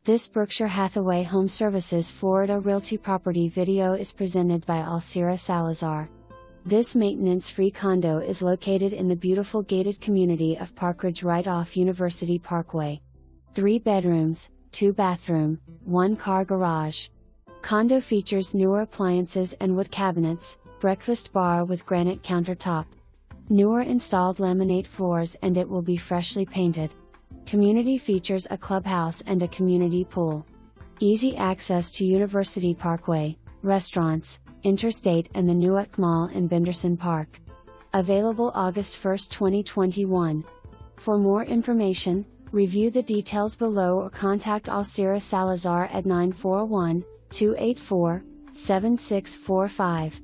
This Berkshire Hathaway HomeServices Florida Realty property video is presented by Alcira Salazar. This maintenance-free condo is located in the beautiful gated community of Parkridge right off University Parkway. 3 bedrooms, 2 bathroom, 1 car garage. Condo features newer appliances and wood cabinets, breakfast bar with granite countertop. Newer installed laminate floors, and it will be freshly painted. Community features a clubhouse and a community pool. Easy access to University Parkway, restaurants, Interstate and the Newark Mall in Benderson Park. Available August 1, 2021. For more information, review the details below or contact Alcira Salazar at 941-284-7645.